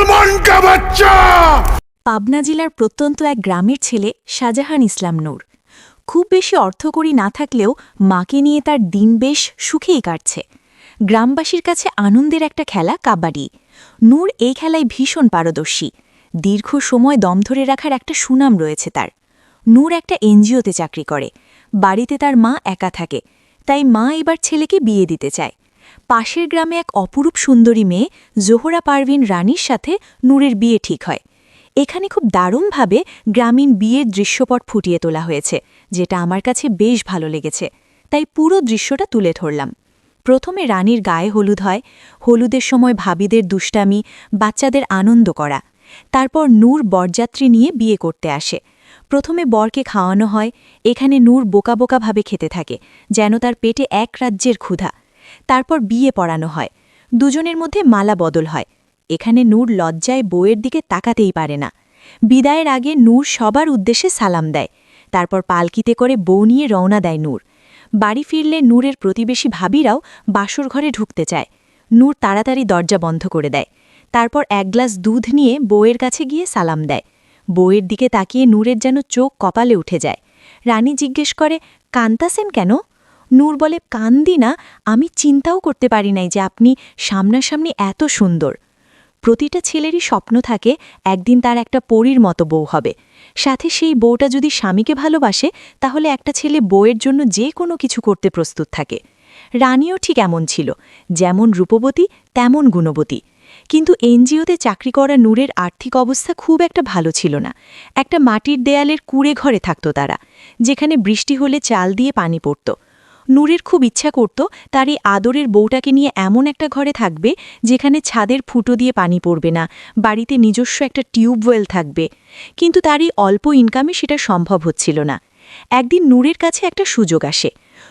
মুসলমান কা বাচ্চা। পাবনা জেলার প্রত্যন্ত এক গ্রামের ছেলে শাহজাহান ইসলাম নূর। খুব বেশি অর্থকড়ি না থাকলেও মাকে নিয়ে তার দিন বেশ সুখেই কাটছে। গ্রামবাসীর কাছে আনন্দের একটা খেলা কাবাডি। নূর এই খেলায় ভীষণ পারদর্শী। দীর্ঘ সময় দম ধরে রাখার একটা সুনাম রয়েছে তার। নূর একটা এনজিওতে চাকরি করে। বাড়িতে তার মা একা থাকে, তাই মা এবার ছেলেকে বিয়ে দিতে চায়। পাশের গ্রামে এক অপরূপ সুন্দরী মেয়ে জোহরা পারভিন রানীর সাথে নূরের বিয়ে ঠিক হয়। এখানে খুব দারুণভাবে গ্রামীণ বিয়ের দৃশ্যপট ফুটিয়ে তোলা হয়েছে, যেটা আমার কাছে বেশ ভালো লেগেছে, তাই পুরো দৃশ্যটা তুলে ধরলাম। প্রথমে রানীর গায়ে হলুদ হয়। হলুদের সময় ভাবিদের দুষ্টামি, বাচ্চাদের আনন্দ করা। তারপর নূর বরযাত্রী নিয়ে বিয়ে করতে আসে। প্রথমে বরকে খাওয়ানো হয়। এখানে নূর বোকা বোকাভাবে খেতে থাকে, যেন তার পেটে এক রাজ্যের ক্ষুধা। তারপর বিয়ে পড়ানো হয়। দুজনের মধ্যে মালা বদল হয়। এখানে নূর লজ্জায় বউয়ের দিকে তাকাতেই পারে না। বিদায়ের আগে নূর সবার উদ্দেশ্যে সালাম দেয়। তারপর পালকিতে করে বউ নিয়ে রওনা দেয় নূর। বাড়ি ফিরলে নূরের প্রতিবেশী ভাবিরাও বাসর ঘরে ঢুকতে চায়। নূর তাড়াতাড়ি দরজা বন্ধ করে দেয়। তারপর এক গ্লাস দুধ নিয়ে বউয়ের কাছে গিয়ে সালাম দেয়। বউয়ের দিকে তাকিয়ে নূরের যেন চোখ কপালে উঠে যায়। রানী জিজ্ঞেস করে, কান্তাসেন কেন? নূর বলে, কান্দি না, আমি চিন্তাও করতে পারি নাই যে আপনি সামনাসামনি এত সুন্দর। প্রতিটা ছেলেরই স্বপ্ন থাকে একদিন তার একটা পরীর মতো বউ হবে। সাথে সেই বউটা যদি স্বামীকে ভালোবাসে, তাহলে একটা ছেলে বউয়ের জন্য যে কোনো কিছু করতে প্রস্তুত থাকে। রানীও ঠিক এমন ছিল, যেমন রূপবতী তেমন গুণবতী। কিন্তু এনজিওতে চাকরি করা নূরের আর্থিক অবস্থা খুব একটা ভালো ছিল না। একটা মাটির দেয়ালের কুঁড়ে ঘরে থাকত তারা, যেখানে বৃষ্টি হলে চাল দিয়ে পানি পড়ত। নূরের খুব ইচ্ছা করত তার এই আদরের বউটাকে নিয়ে এমন একটা ঘরে থাকবে যেখানে ছাদের ফুটো দিয়ে পানি পড়বে না, বাড়িতে নিজস্ব একটা টিউবওয়েল থাকবে। কিন্তু তার এই অল্প ইনকামে সেটা সম্ভব হচ্ছিল না। একদিন নূরের কাছে একটা সুযোগ আসে।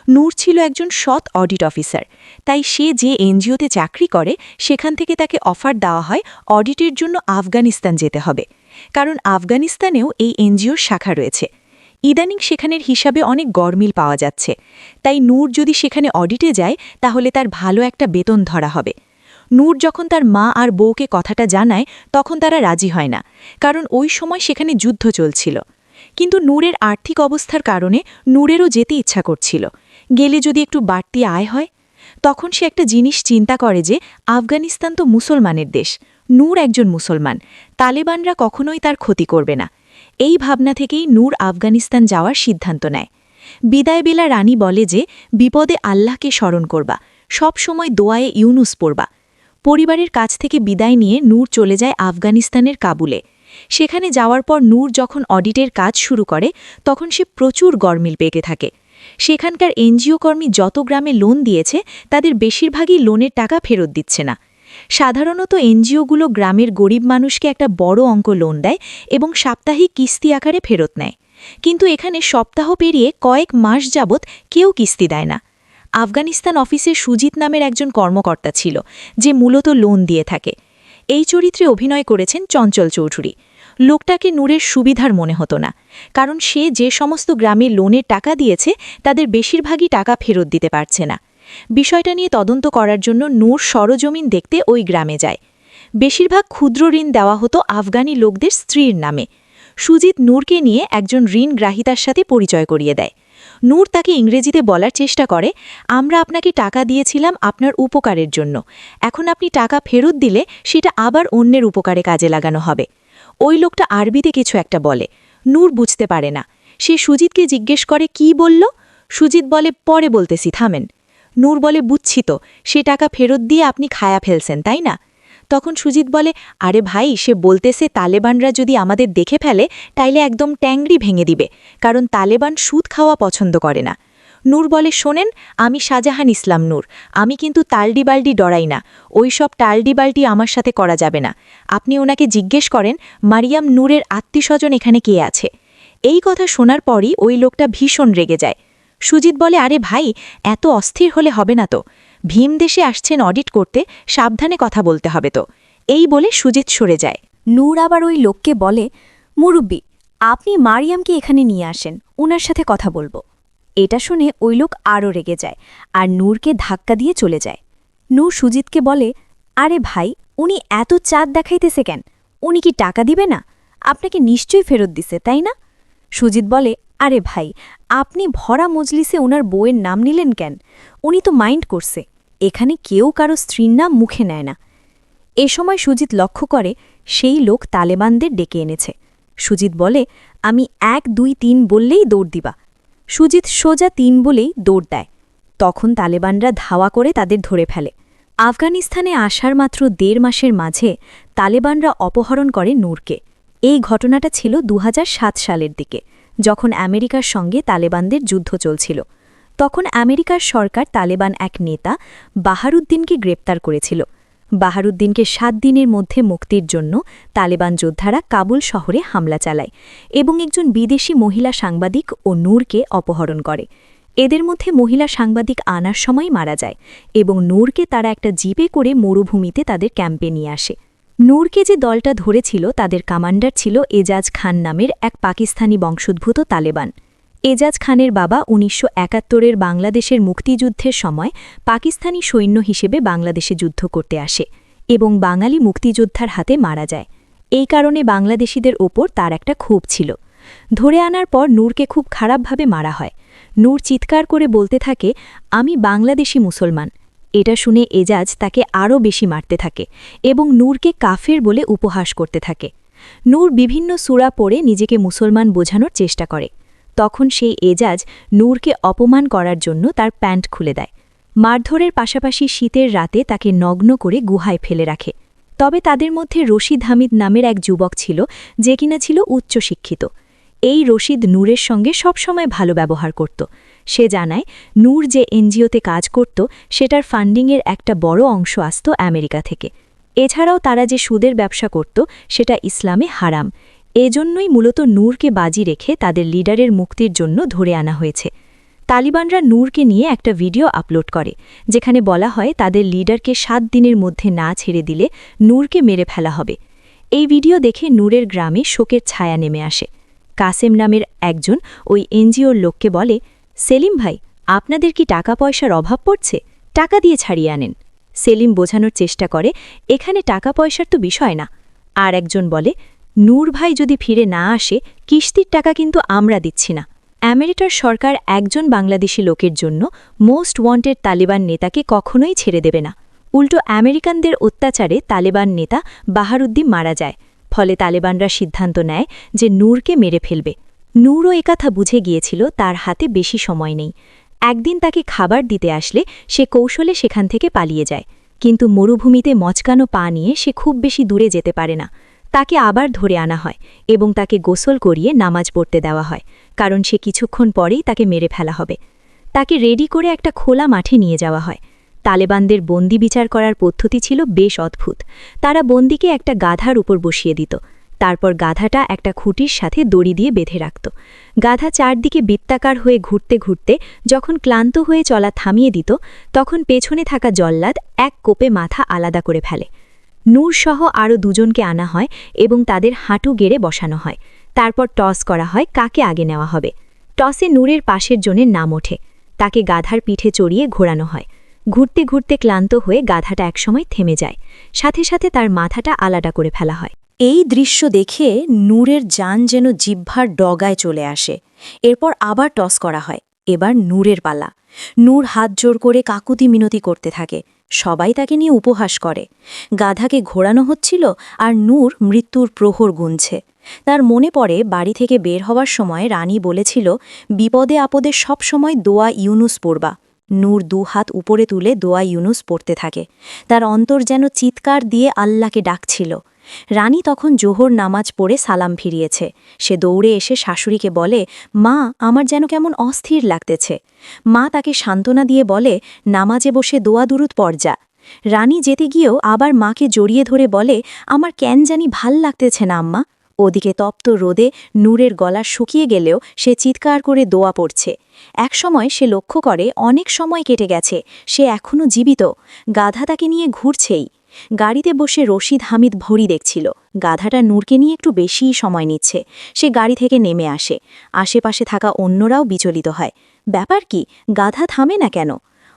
নূর ছিল একজন সৎ অডিট অফিসার, তাই সে যে এনজিওতে চাকরি করে সেখান থেকে তাকে অফার দেওয়া হয় অডিটের জন্য আফগানিস্তান যেতে হবে, কারণ আফগানিস্তানেও এই এনজিওর শাখা রয়েছে। ইদানিং সেখানের হিসাবে অনেক গরমিল পাওয়া যাচ্ছে, তাই নূর যদি সেখানে অডিটে যায় তাহলে তার ভালো একটা বেতন ধরা হবে। নূর যখন তার মা আর বউকে কথাটা জানায় তখন তারা রাজি হয় না, কারণ ওই সময় সেখানে যুদ্ধ চলছিল। কিন্তু নূরের আর্থিক অবস্থার কারণে নূরেরও যেতে ইচ্ছা করছিল, গেলে যদি একটু বাড়তি আয় হয়। তখন সে একটা জিনিস চিন্তা করে যে আফগানিস্তান তো মুসলমানের দেশ, নূর একজন মুসলমান, তালেবানরা কখনোই তার ক্ষতি করবে না। এই ভাবনা থেকেই নূর আফগানিস্তান যাওয়ার সিদ্ধান্ত নেয়। বিদায়বেলা রানী বলে যে বিপদে আল্লাহকে স্মরণ করবা, সব সময় দোয়ায়ে ইউনুস পড়বা। পরিবারের কাছ থেকে বিদায় নিয়ে নূর চলে যায় আফগানিস্তানের কাবুলে। সেখানে যাওয়ার পর নূর যখন অডিটের কাজ শুরু করে তখন সে প্রচুর গরমিল পেতে থাকে। সেখানকার এনজিও কর্মী যত গ্রামে লোন দিয়েছে তাদের বেশিরভাগই লোনের টাকা ফেরত দিচ্ছে না। সাধারণত এনজিওগুলো গ্রামের গরিব মানুষকে একটা বড় অঙ্ক লোন দেয় এবং সাপ্তাহিক কিস্তি আকারে ফেরত নেয়, কিন্তু এখানে সপ্তাহ পেরিয়ে কয়েক মাস যাবৎ কেউ কিস্তি দেয় না। আফগানিস্তান অফিসে সুজিত নামের একজন কর্মকর্তা ছিল, যে মূলত লোন দিয়ে থাকে। এই চরিত্রে অভিনয় করেছেন চঞ্চল চৌধুরী। লোকটাকে নূরের সুবিধার মনে হতো না, কারণ সে যে সমস্ত গ্রামে লোনের টাকা দিয়েছে তাদের বেশিরভাগই টাকা ফেরত দিতে পারছে না। বিষয়টা নিয়ে তদন্ত করার জন্য নূর সরজমিন দেখতে ওই গ্রামে যায়। বেশিরভাগ ক্ষুদ্র ঋণ দেওয়া হতো আফগানি লোকদের স্ত্রীর নামে। সুজিত নূরকে নিয়ে একজন ঋণ গ্রাহিতার সাথে পরিচয় করিয়ে দেয়। নূর তাকে ইংরেজিতে বলার চেষ্টা করে, আমরা আপনাকে টাকা দিয়েছিলাম আপনার উপকারের জন্য, এখন আপনি টাকা ফেরত দিলে সেটা আবার অন্যের উপকারে কাজে লাগানো হবে। ওই লোকটা আরবিতে কিছু একটা বলে, নূর বুঝতে পারে না। সে সুজিতকে জিজ্ঞেস করে, কি বলল? সুজিত বলে, পরে বলতেছি, থামেন। নূর বলে, বুঝছি তো, সে টাকা ফেরত দিয়ে আপনি খায়া ফেলছেন, তাই না? তখন সুজিত বলে, আরে ভাই, সে বলতেছে তালেবানরা যদি আমাদের দেখে ফেলে তাইলে একদম ট্যাংরি ভেঙে দিবে, কারণ তালেবান সুদ খাওয়া পছন্দ করে না। নূর বলে, শোনেন, আমি শাহজাহান ইসলাম নূর, আমি কিন্তু টালডিবাল্ডি ডরাই না, ওই সব টালডিবাল্ডি আমার সাথে করা যাবে না। আপনি ওনাকে জিজ্ঞেস করেন মারিয়াম নূরের আত্মীয়স্বজন এখানে কে আছে। এই কথা শোনার পরই ওই লোকটা ভীষণ রেগে যায়। সুজিত বলে, আরে ভাই, এত অস্থির হলে হবে না তো, ভীম দেশে আসছেন অডিট করতে, সাবধানে কথা বলতে হবে তো। এই বলে সুজিত সরে যায়। নূর আবার ওই লোককে বলে, মুরব্বি, আপনি মারিয়ামকে এখানে নিয়ে আসেন, ওনার সাথে কথা বলবো। এটা শুনে ওই লোক আরও রেগে যায় আর নূরকে ধাক্কা দিয়ে চলে যায়। নূর সুজিতকে বলে, আরে ভাই, উনি এত চাঁদ দেখাইতেছে কেন? উনি কি টাকা দিবে না? আপনাকে নিশ্চয়ই ফেরত দিছে, তাই না? সুজিত বলে, আরে ভাই, আপনি ভরা মজলিসে ওনার বউয়ের নাম নিলেন কেন? উনি তো মাইন্ড করছে। এখানে কেউ কারো স্ত্রীর নাম মুখে নেয় না। এ সময় সুজিত লক্ষ্য করে সেই লোক তালেবানদের ডেকে এনেছে। সুজিত বলে, আমি 1 2 3 বললেই দৌড় দিবা। সুজিত সোজা 3 বলেই দৌড় দেয়। তখন তালেবানরা ধাওয়া করে তাদের ধরে ফেলে। আফগানিস্তানে আসার মাত্র 1.5 মাসের মাঝে তালেবানরা অপহরণ করে নূরকে। এই ঘটনাটা ছিল 2007 সালের দিকে, যখন আমেরিকার সঙ্গে তালেবানদের যুদ্ধ চলছিল। তখন আমেরিকার সরকার তালেবান এক নেতা বাহারুদ্দিনকে গ্রেপ্তার করেছিল। বাহারুদ্দিনকে 7 দিনের মধ্যে মুক্তির জন্য তালেবান যোদ্ধারা কাবুল শহরে হামলা চালায় এবং একজন বিদেশি মহিলা সাংবাদিক ও নূরকে অপহরণ করে। এদের মধ্যে মহিলা সাংবাদিক আনার সময় মারা যায় এবং নূরকে তারা একটা জিপে করে মরুভূমিতে তাদের ক্যাম্পে নিয়ে আসে। নূরকে যে দলটা ধরেছিল তাদের কমান্ডার ছিল এজাজ খান নামের এক পাকিস্তানি বংশোদ্ভূত তালেবান। এজাজ খানের বাবা 1971-এর বাংলাদেশের মুক্তিযুদ্ধের সময় পাকিস্তানি সৈন্য হিসেবে বাংলাদেশে যুদ্ধ করতে আসে এবং বাঙালি মুক্তিযোদ্ধার হাতে মারা যায়। এই কারণে বাংলাদেশিদের ওপর তার একটা ক্ষোভ ছিল। ধরে আনার পর নূরকে খুব খারাপভাবে মারা হয়। নূর চিৎকার করে বলতে থাকে, আমি বাংলাদেশি মুসলমান। এটা শুনে এজাজ তাকে আরও বেশি মারতে থাকে এবং নূরকে কাফের বলে উপহাস করতে থাকে। নূর বিভিন্ন সূরা পড়ে নিজেকে মুসলমান বোঝানোর চেষ্টা করে। তখন সেই এজাজ নূরকে অপমান করার জন্য তার প্যান্ট খুলে দেয়। মারধরের পাশাপাশি শীতের রাতে তাকে নগ্ন করে গুহায় ফেলে রাখে। তবে তাদের মধ্যে রশিদ হামিদ নামের এক যুবক ছিল, যে কিনা ছিল উচ্চশিক্ষিত। এই রশিদ নূরের সঙ্গে সবসময় ভালো ব্যবহার করত। সে জানায় নূর যে এনজিওতে কাজ করত সেটার ফান্ডিংয়ের একটা বড় অংশ আসত আমেরিকা থেকে। এছাড়াও তারা যে সুদের ব্যবসা করত সেটা ইসলামে হারাম। এজন্যই মূলত নূরকে বাজি রেখে তাদের লিডারের মুক্তির জন্য ধরে আনা হয়েছে। তালিবানরা নূরকে নিয়ে একটা ভিডিও আপলোড করে, যেখানে বলা হয় তাদের লিডারকে 7 দিনের মধ্যে না ছেড়ে দিলে নূরকে মেরে ফেলা হবে। এই ভিডিও দেখে নূরের গ্রামে শোকের ছায়া নেমে আসে। কাসেম নামের একজন ওই এনজিওর লোককে বলে, সেলিম ভাই, আপনাদের কি টাকা পয়সার অভাব পড়ছে? টাকা দিয়ে ছাড়িয়ে আনেন। সেলিম বোঝানোর চেষ্টা করে, এখানে টাকা পয়সার তো বিষয় না। আর একজন বলে, নূর ভাই যদি ফিরে না আসে কিস্তির টাকা কিন্তু আমরা দিচ্ছি না। আমেরিকার সরকার একজন বাংলাদেশি লোকের জন্য মোস্ট ওয়ান্টেড তালেবান নেতাকে কখনোই ছেড়ে দেবে না। উল্টো আমেরিকানদের অত্যাচারে তালেবান নেতা বাহারুদ্দিন মারা যায়। ফলে তালেবানরা সিদ্ধান্ত নেয় যে নূরকে মেরে ফেলবে। নূরও একথা বুঝে গিয়েছিল তার হাতে বেশি সময় নেই। একদিন তাকে খাবার দিতে আসলে সে কৌশলে সেখান থেকে পালিয়ে যায়, কিন্তু মরুভূমিতে মচকানো পা নিয়ে সে খুব বেশি দূরে যেতে পারে না। তাকে আবার ধরে আনা হয় এবং তাকে গোসল করিয়ে নামাজ পড়তে দেওয়া হয়, কারণ সে কিছুক্ষণ পরেই তাকে মেরে ফেলা হবে। তাকে রেডি করে একটা খোলা মাঠে নিয়ে যাওয়া হয়। তালেবানদের বন্দি বিচার করার পদ্ধতি ছিল বেশ অদ্ভুত। তারা বন্দিকে একটা গাধার উপর বসিয়ে দিত। তারপর গাধাটা একটা খুঁটির সাথে দড়ি দিয়ে বেঁধে রাখত। গাধা চারদিকে বৃত্তাকার হয়ে ঘুরতে ঘুরতে যখন ক্লান্ত হয়ে চলা থামিয়ে দিত, তখন পেছনে থাকা জল্লাদ এক কোপে মাথা আলাদা করে ফেলে। নূরসহ আরও 2 জনকে আনা হয় এবং তাদের হাঁটু গেড়ে বসানো হয়। তারপর টস করা হয় কাকে আগে নেওয়া হবে। টসে নূরের পাশের জনের নাম ওঠে। তাকে গাধার পিঠে চড়িয়ে ঘোরানো হয়। ঘুরতে ঘুরতে ক্লান্ত হয়ে গাধাটা একসময় থেমে যায়। সাথে সাথে তার মাথাটা আলাদা করে ফেলা হয়। এই দৃশ্য দেখে নূরের জান যেন জিহ্বার ডগায় চলে আসে। এরপর আবার টস করা হয়। এবার নূরের পালা। নূর হাত জোর করে কাকুতি মিনতি করতে থাকে। সবাই তাকে নিয়ে উপহাস করে। গাধাকে ঘোরানো হচ্ছিল আর নূর মৃত্যুর প্রহর গুনছে। তার মনে পড়ে বাড়ি থেকে বের হওয়ার সময় রানী বলেছিল, বিপদে আপদে সব সময় দোয়া ইউনুস পড়বা। নূর 2 হাত উপরে তুলে দোয়া ইউনুস পড়তে থাকে। তার অন্তর যেন চিৎকার দিয়ে আল্লাহকে ডাকছিল। রানী তখন জোহর নামাজ পড়ে সালাম ফিরিয়েছে। সে দৌড়ে এসে শাশুড়িকে বলে, মা, আমার যেন কেমন অস্থির লাগতেছে। মা তাকে সান্ত্বনা দিয়ে বলে, নামাজে বসে দোয়া দুরুদ পড় যা। রানী যেতে গিয়েও আবার মাকে জড়িয়ে ধরে বলে, আমার কেন জানি ভাল লাগতেছে না আম্মা। ওদিকে তপ্ত রোদে নূরের গলা শুকিয়ে গেলেও সে চিৎকার করে দোয়া পড়ছে। একসময় সে লক্ষ্য করে অনেক সময় কেটে গেছে, সে এখনও জীবিত। গাধা তাকে নিয়ে ঘুরছেই। গাড়িতে বসে রশিদ হামিদ ভরি দেখছিল। গাধাটা নূরকে নিয়ে একটু বেশিই সময় নিচ্ছে। সে গাড়ি থেকে নেমে আসে। আশেপাশে থাকা অন্যরাও বিচলিত হয়। ব্যাপার কি, গাধা থামে না কেন?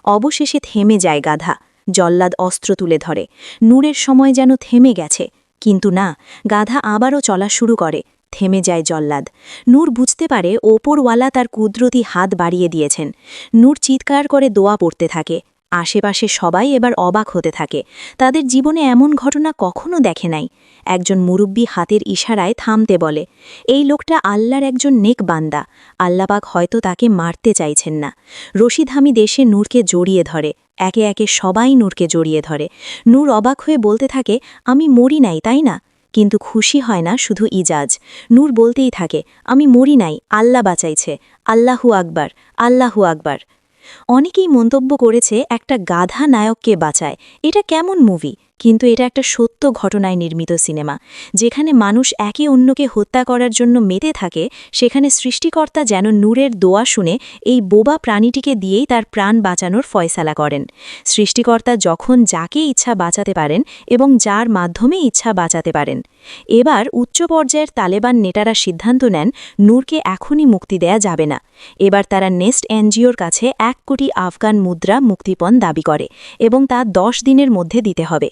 অবশেষে থেমে যায় গাধা। জল্লাদ অস্ত্র তুলে ধরে। নূরের সময় যেন থেমে গেছে, কিন্তু না, গাধা আবারও চলা শুরু করে। থেমে যায় জল্লাদ। নূর বুঝতে পারে ওপরওয়ালা তার কুদরতি হাত বাড়িয়ে দিয়েছেন। নূর চিৎকার করে দোয়া পড়তে থাকে। আশেপাশে সবাই এবার অবাক হতে থাকে। তাদের জীবনে এমন ঘটনা কখনো দেখে নাই। একজন মুরব্বী হাতের ইশারায় থামতে বলে। এই লোকটা আল্লাহর একজন নেক বান্দা। আল্লাপাক হয়তো তাকে মারতে চাইছেন না। রশিদ হামিদ এসে নূরকে জড়িয়ে ধরে। একে একে সবাই নূরকে জড়িয়ে ধরে। নূর অবাক হয়ে বলতে থাকে, আমি মরি নাই, তাই না? কিন্তু খুশি হয় না শুধু ইজাজ। নূর বলতেই থাকে, আমি মরি নাই, আল্লাহ বাঁচাইছে, আল্লাহু আকবার, আল্লাহু আকবার। অনেকেই মন্তব্য করেছে একটা গাধা নায়ককে বাঁচায়, এটা কেমন মুভি? কিন্তু এটা একটা সত্য ঘটনায় নির্মিত সিনেমা। যেখানে মানুষ একে অন্যকে হত্যা করার জন্য মেতে থাকে, সেখানে সৃষ্টিকর্তা যেন নূরের দোয়া শুনে এই বোবা প্রাণীটিকে দিয়েই তার প্রাণ বাঁচানোর ফয়সালা করেন। সৃষ্টিকর্তা যখন যাকে ইচ্ছা বাঁচাতে পারেন এবং যার মাধ্যমে ইচ্ছা বাঁচাতে পারেন। এবার উচ্চ পর্যায়ের তালেবান নেতারা সিদ্ধান্ত নেন নূরকে এখনই মুক্তি দেয়া যাবে না। এবার তারা নেস্ট এনজিওর কাছে 1 কোটি আফগান মুদ্রা মুক্তিপণ দাবি করে এবং তা 10 দিনের মধ্যে দিতে হবে।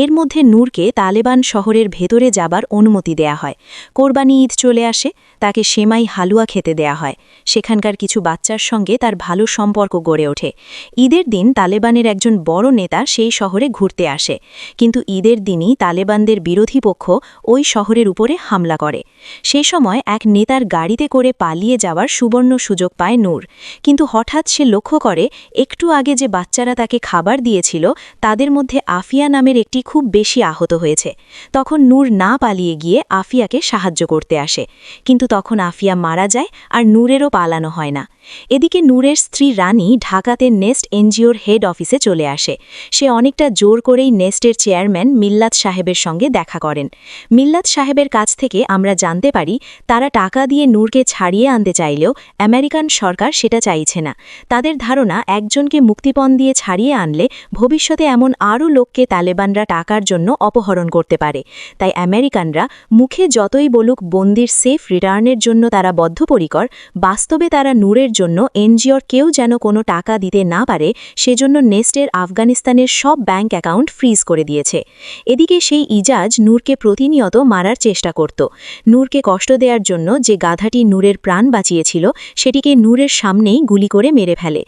এর মধ্যে নূরকে তালেবান শহরের ভেতরে যাবার অনুমতি দেয়া হয়। কোরবানি ঈদ চলে আসে, তাকে সেমাই হালুয়া খেতে দেয়া হয়। সেখানকার কিছু বাচ্চার সঙ্গে তার ভালো সম্পর্ক গড়ে ওঠে। ঈদের দিন তালেবানের একজন বড় নেতা সেই শহরে ঘুরতে আসে, কিন্তু ঈদের দিনই তালেবানদের বিরোধী পক্ষ ওই শহরের উপরে হামলা করে। সে সময় এক নেতার গাড়িতে করে পালিয়ে যাওয়ার সুবর্ণ সুযোগ পায় নূর। কিন্তু হঠাৎ সে লক্ষ্য করে একটু আগে যে বাচ্চারা তাকে খাবার দিয়েছিল তাদের মধ্যে আফিয়া নামের একটি খুব বেশি আহত হয়েছে। তখন নূর না পালিয়ে গিয়ে আফিয়াকে সাহায্য করতে আসে, কিন্তু তখন আফিয়া মারা যায় আর নূরেরও পালানো হয় না। এদিকে নূরের স্ত্রী রানী ঢাকাতে নেস্ট এনজিওর হেড অফিসে চলে আসে। সে অনেকটা জোর করেই নেস্টের চেয়ারম্যান মিল্লাত সাহেবের সঙ্গে দেখা করেন। মিল্লাত সাহেবের কাছ থেকে আমরা জানতে পারি তারা টাকা দিয়ে নূরকে ছাড়িয়ে আনতে চাইলেও আমেরিকান সরকার সেটা চাইছে না। তাদের ধারণা একজনকে মুক্তিপণ দিয়ে ছাড়িয়ে আনলে ভবিষ্যতে এমন আরও লোককে তালেবানরা টাকার জন্য অপহরণ করতে পারে। তাই আমেরিকানরা মুখে যতই বলুক বন্দির সেফ রিটার্নের জন্য তারা বদ্ধপরিকর, বাস্তবে তারা নূরের জন্য এনজিওর কেউ যেন কোনো টাকা দিতে না পারে সেজন্য নেস্টের আফগানিস্তানের সব ব্যাংক অ্যাকাউন্ট ফ্রিজ করে দিয়েছে। এদিকে সেই ইজাজ নূরকে প্রতিনিয়ত মারার চেষ্টা করত। নূরকে কষ্ট দেওয়ার জন্য যে গাধাটি নূরের প্রাণ বাঁচিয়েছিল সেটিকে নূরের সামনেই গুলি করে মেরে ফেলে।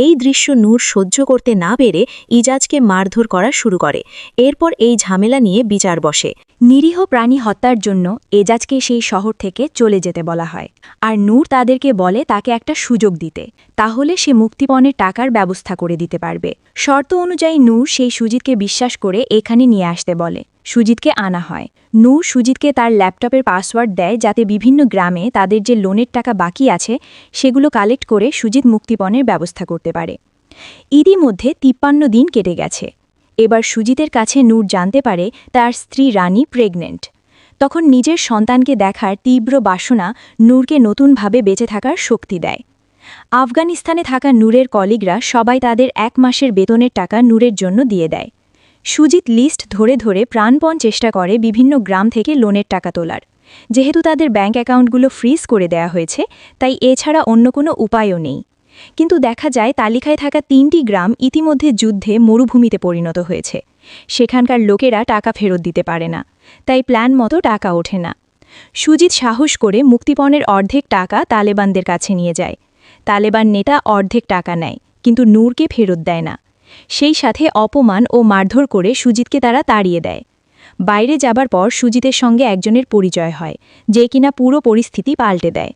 এই দৃশ্য নূর সহ্য করতে না পেরে ইজাজকে মারধর করা শুরু করে। এরপর এই ঝামেলা নিয়ে বিচার বসে। নিরীহ প্রাণী হত্যার জন্য এজাজকে সেই শহর থেকে চলে যেতে বলা হয়, আর নূর তাদেরকে বলে তাকে একটা সুযোগ দিতে, তাহলে সে মুক্তিপণের টাকার ব্যবস্থা করে দিতে পারবে। শর্ত অনুযায়ী নূর সেই সুজিতকে বিশ্বাস করে এখানে নিয়ে আসতে বলে। সুজিতকে আনা হয়। নূর সুজিতকে তার ল্যাপটপের পাসওয়ার্ড দেয় যাতে বিভিন্ন গ্রামে তাদের যে লোনের টাকা বাকি আছে সেগুলো কালেক্ট করে সুজিত মুক্তিপণের ব্যবস্থা করতে পারে। ইতিমধ্যে 53 দিন কেটে গেছে। এবার সুজিতের কাছে নূর জানতে পারে তার স্ত্রী রানী প্রেগনেন্ট। তখন নিজের সন্তানকে দেখার তীব্র বাসনা নূরকে নতুনভাবে বেঁচে থাকার শক্তি দেয়। আফগানিস্তানে থাকা নূরের কলিগরা সবাই তাদের 1 মাসের বেতনের টাকা নূরের জন্য দিয়ে দেয়। সুজিত লিস্ট ধরে ধরে প্রাণপণ চেষ্টা করে বিভিন্ন গ্রাম থেকে লোনের টাকা তোলার। যেহেতু তাদের ব্যাংক অ্যাকাউন্টগুলো ফ্রিজ করে দেয়া হয়েছে, তাই এছাড়া অন্য কোনো উপায়ও নেই। কিন্তু দেখা যায় তালিকায় থাকা 3টি গ্রাম ইতিমধ্যে যুদ্ধে মরুভূমিতে পরিণত হয়েছে। সেখানকার লোকেরা টাকা ফেরত দিতে পারে না, তাই প্ল্যান মতো টাকা ওঠে না। সুজিত সাহস করে মুক্তিপণের অর্ধেক টাকা তালেবানদের কাছে নিয়ে যায়। তালেবান নেতা অর্ধেক টাকা নেয়, কিন্তু নূরকে ফেরত দেয় না। সেই সাথে অপমান ও মারধর করে সুজিতকে তারা তাড়িয়ে দেয়। বাইরে যাবার পর সুজিতের সঙ্গে একজনের পরিচয় হয়, যে কিনা পুরো পরিস্থিতি পাল্টে দেয়।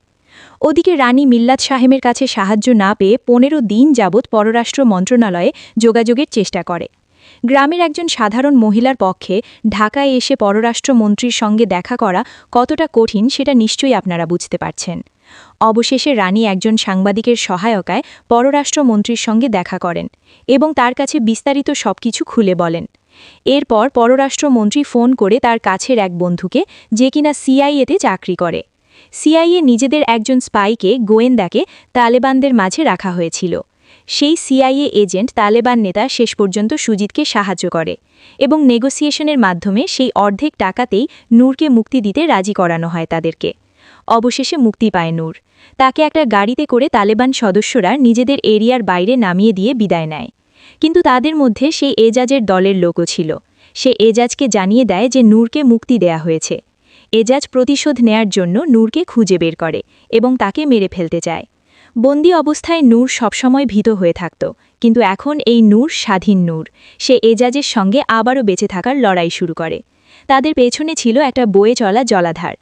ওদিকে রানী মিল্লাত সাহেবের কাছে সাহায্য না পেয়ে 15 দিন যাবৎ পররাষ্ট্র মন্ত্রণালয়ে যোগাযোগের চেষ্টা করে। গ্রামের একজন সাধারণ মহিলার পক্ষে ঢাকায় এসে পররাষ্ট্রমন্ত্রীর সঙ্গে দেখা করা কতটা কঠিন সেটা নিশ্চয়ই আপনারা বুঝতে পারছেন। অবশেষে রানী একজন সাংবাদিকের সহায়তায় পররাষ্ট্রমন্ত্রীর সঙ্গে দেখা করেন এবং তার কাছে বিস্তারিত সবকিছু খুলে বলেন। এরপর পররাষ্ট্রমন্ত্রী ফোন করে তার কাছের এক বন্ধুকে, যে কিনা সিআইএতে চাকরি করে। সিআইএ নিজেদের একজন স্পাইকে, গোয়েন্দাকে তালেবানদের মাঝে রাখা হয়েছিল। সেই সিআইএ এজেন্ট তালেবান নেতা শেষ পর্যন্ত সুজিতকে সাহায্য করে এবং নেগোসিয়েশনের মাধ্যমে সেই অর্ধেক টাকাতেই নূরকে মুক্তি দিতে রাজি করানো হয় তাদেরকে। অবশেষে মুক্তি পায় নূর। তাকে একটা গাড়িতে করে তালেবান সদস্যরা নিজেদের এরিয়ার বাইরে নামিয়ে দিয়ে বিদায় নেয়। কিন্তু তাদের মধ্যে সেই এজাজের দলের লোকও ছিল। সে এজাজকে জানিয়ে দেয় যে নূরকে মুক্তি দেয়া হয়েছে। এজাজ প্রতিশোধ নেয়ার জন্য নূরকে খুঁজে বের করে এবং তাকে মেরে ফেলতে চায়। বন্দি অবস্থায় নূর সবসময় ভীত হয়ে থাকত, কিন্তু এখন এই নূর স্বাধীন নূর। সে এজাজের সঙ্গে আবারও বেঁচে থাকার লড়াই শুরু করে। তাদের পেছনে ছিল একটা বয়ে চলা জলাধার।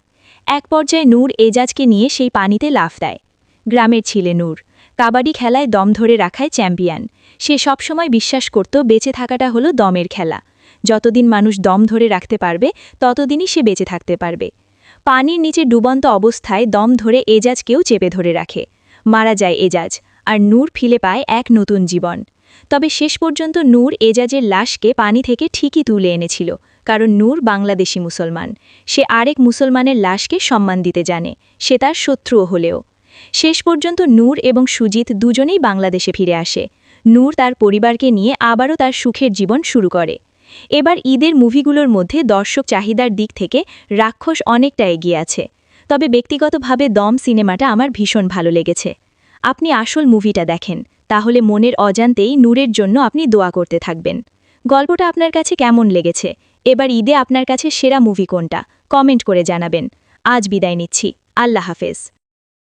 এক পর্যায়ে নূর এজাজকে নিয়ে সেই পানিতে লাফ দেয়। গ্রামের ছেলে নূর কাবাডি খেলায় দম ধরে রাখায় চ্যাম্পিয়ন। সে সবসময় বিশ্বাস করত বেঁচে থাকাটা হলো দমের খেলা। যতদিন মানুষ দম ধরে রাখতে পারবে ততদিনই সে বেঁচে থাকতে পারবে। পানির নিচে ডুবন্ত অবস্থায় দম ধরে এজাজকেও চেপে ধরে রাখে। মারা যায় এজাজ, আর নূর ফিরে পায় এক নতুন জীবন। তবে শেষ পর্যন্ত নূর এজাজের লাশকে পানি থেকে ঠিকই তুলে এনেছিল, কারণ নূর বাংলাদেশি মুসলমান। সে আরেক মুসলমানের লাশকে সম্মান দিতে জানে, সে তার শত্রুও হলেও। শেষ পর্যন্ত নূর এবং সুজিত দুজনেই বাংলাদেশে ফিরে আসে। নূর তার পরিবারকে নিয়ে আবারও তার সুখের জীবন শুরু করে। এবার ঈদের মুভিগুলোর মধ্যে দর্শক চাহিদার দিক থেকে রাক্ষস অনেকটা এগিয়ে আছে। তবে ব্যক্তিগতভাবে দম সিনেমাটা আমার ভীষণ ভালো লেগেছে। আপনি আসল মুভিটা দেখেন, তাহলে মনের অজান্তেই নূরের জন্য আপনি দোয়া করতে থাকবেন। গল্পটা আপনার কাছে কেমন লেগেছে? এবার ঈদে আপনার কাছে সেরা মুভি কোনটা? কমেন্ট করে জানাবেন। আজ বিদায় নিচ্ছি। আল্লাহ হাফেজ।